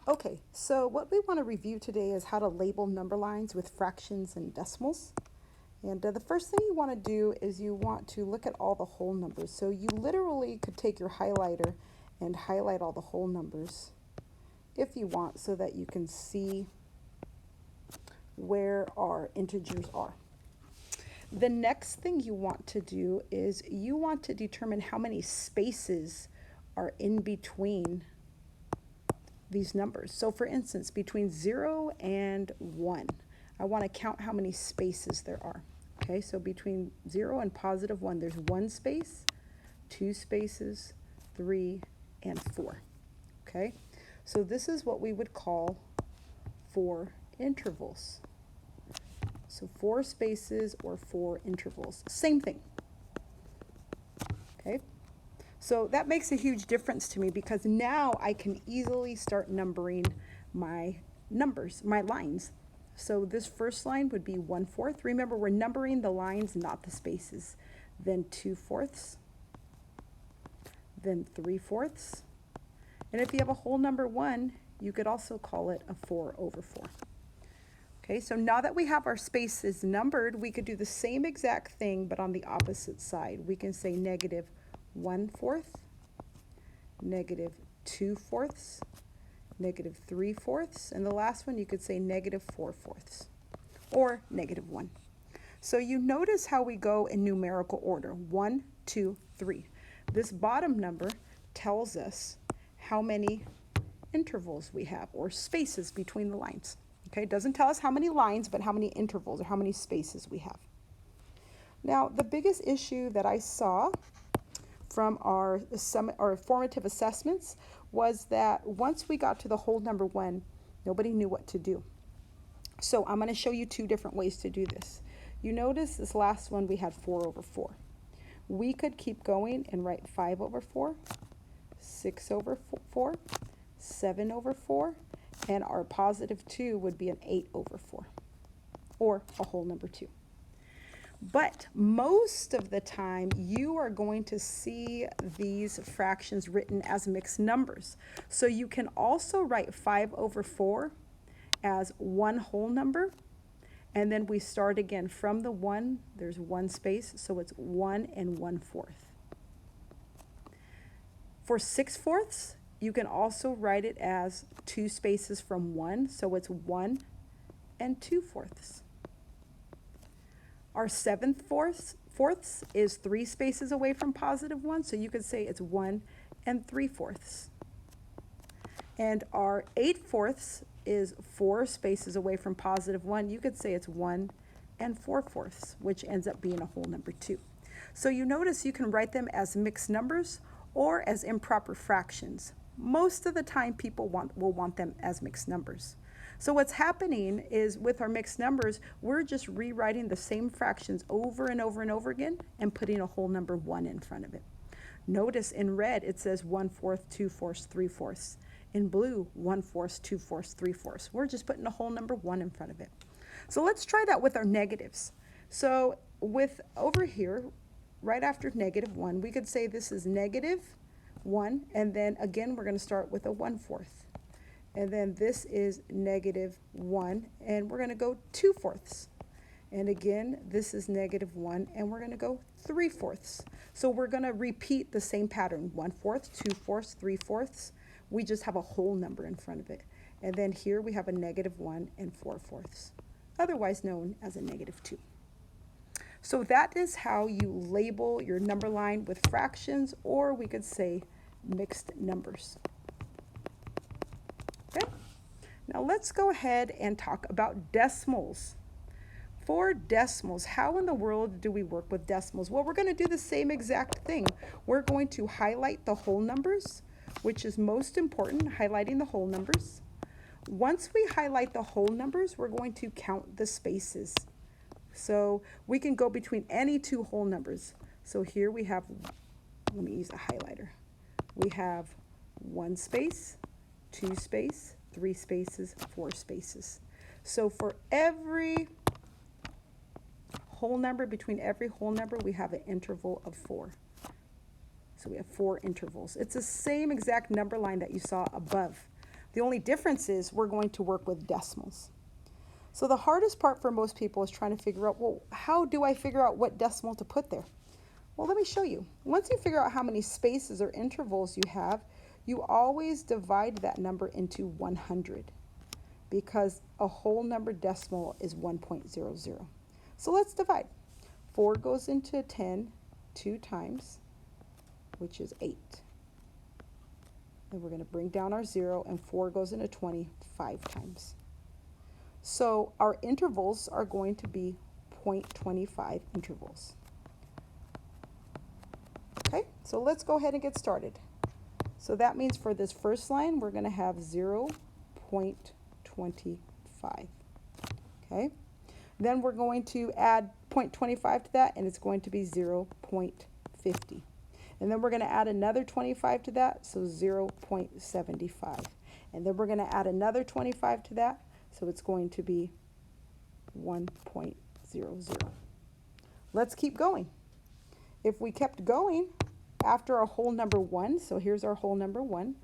Okay, so what we want to review today is how to label number lines with fractions and decimals. And the first thing you want to do is you want to look at all the whole numbers. So you literally could take your highlighter and highlight all the whole numbers if you want so that you can see where our integers are. The next thing you want to do is you want to determine how many spaces are in between these numbers. So for instance, between 0 and 1, I want to count how many spaces there are. Okay, so between 0 and positive 1, there's 1 space, 2 spaces, 3, and 4. Okay, so this is what we would call 4 intervals. So 4 spaces or 4 intervals, same thing. Okay, so that makes a huge difference to me because now I can easily start numbering my numbers, my lines. So this first line would be 1/4. Remember, we're numbering the lines, not the spaces. Then 2/4, then 3/4. And if you have a whole number 1, you could also call it a 4/4. Okay, so now that we have our spaces numbered, we could do the same exact thing, but on the opposite side. We can say negative 1/4, negative 2/4, negative 3/4, and the last one you could say negative 4/4, or negative 1. So you notice how we go in numerical order, 1, 2, 3. This bottom number tells us how many intervals we have, or spaces between the lines. Okay, it doesn't tell us how many lines, but how many intervals or how many spaces we have. Now, the biggest issue that I saw from our formative assessments was that once we got to the whole number 1, nobody knew what to do. So I'm going to show you 2 different ways to do this. You notice this last one we had 4/4. We could keep going and write 5/4, 6/4, 7/4, and our positive 2 would be an 8/4, or a whole number 2. But most of the time, you are going to see these fractions written as mixed numbers. So you can also write 5/4 as one whole number, and then we start again from the 1, there's 1 space, so it's 1 and 1/4. For 6/4, you can also write it as 2 spaces from 1, so it's 1 and 2/4. Our 7/4 is 3 spaces away from positive 1, so you could say it's 1 and 3/4. And our 8/4 is 4 spaces away from positive 1. You could say it's 1 and 4/4, which ends up being a whole number 2. So you notice you can write them as mixed numbers or as improper fractions. Most of the time people will want them as mixed numbers. So what's happening is with our mixed numbers, we're just rewriting the same fractions over and over and over again and putting a whole number 1 in front of it. Notice in red it says 1/4, 2/4, 3/4. In blue, 1/4, 2/4, 3/4. We're just putting a whole number 1 in front of it. So let's try that with our negatives. So with over here, right after negative 1, we could say this is negative 1, and then again we're going to start with a 1/4. And then this is negative 1, and we're going to go 2/4. And again, this is negative 1, and we're going to go 3/4. So we're going to repeat the same pattern, 1/4, 2/4, 3/4. We just have a whole number in front of it. And then here we have a negative 1 and 4/4, otherwise known as a negative 2. So that is how you label your number line with fractions, or we could say mixed numbers. Okay? Now let's go ahead and talk about decimals. For decimals, how in the world do we work with decimals? Well, we're going to do the same exact thing. We're going to highlight the whole numbers, which is most important, highlighting the whole numbers. Once we highlight the whole numbers, we're going to count the spaces. So we can go between any 2 whole numbers. So here we have, let me use a highlighter. We have 1 space, 2 space, 3 spaces, 4 spaces. So for every whole number, between every whole number, we have an interval of 4. So we have 4 intervals. It's the same exact number line that you saw above. The only difference is we're going to work with decimals. So the hardest part for most people is trying to figure out, well, how do I figure out what decimal to put there? Well, let me show you. Once you figure out how many spaces or intervals you have, you always divide that number into 100 because a whole number decimal is 1.00. So let's divide. 4 goes into 10 2 times, which is 8. And we're going to bring down our 0, and 4 goes into 20 5 times. So our intervals are going to be 0.25 intervals. Okay, so let's go ahead and get started. So that means for this first line, we're going to have 0.25. Okay, then we're going to add 0.25 to that, and it's going to be 0.50. And then we're going to add another 25 to that, so 0.75. And then we're going to add another 25 to that, so it's going to be 1.00. Let's keep going. If we kept going after our whole number 1, so here's our whole number 1,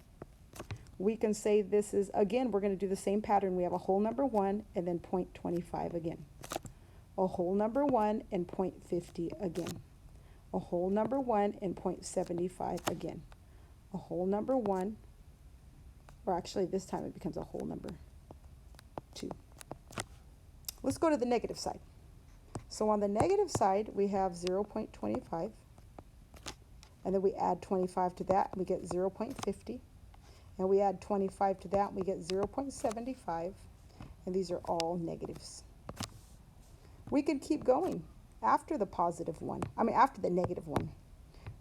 we can say this is, again, we're going to do the same pattern. We have a whole number 1 and then 0.25 again. A whole number 1 and 0.50 again. A whole number 1 and 0.75 again. A whole number 1, or actually this time it becomes a whole number 2. Let's go to the negative side. So on the negative side, we have 0.25, and then we add 25 to that, and we get 0.50, and we add 25 to that, and we get 0.75, and these are all negatives. We could keep going after the positive one, after the negative one.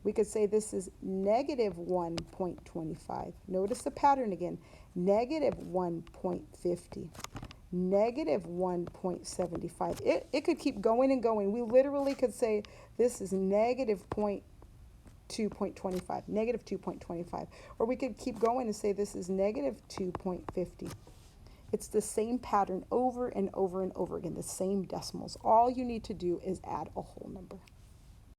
We could say this is negative 1.25. Notice the pattern again, negative 1.50. Negative 1.75. It could keep going and going. We literally could say this is negative 2.25, negative 2.25. Or we could keep going and say this is negative 2.50. It's the same pattern over and over and over again, the same decimals. All you need to do is add a whole number.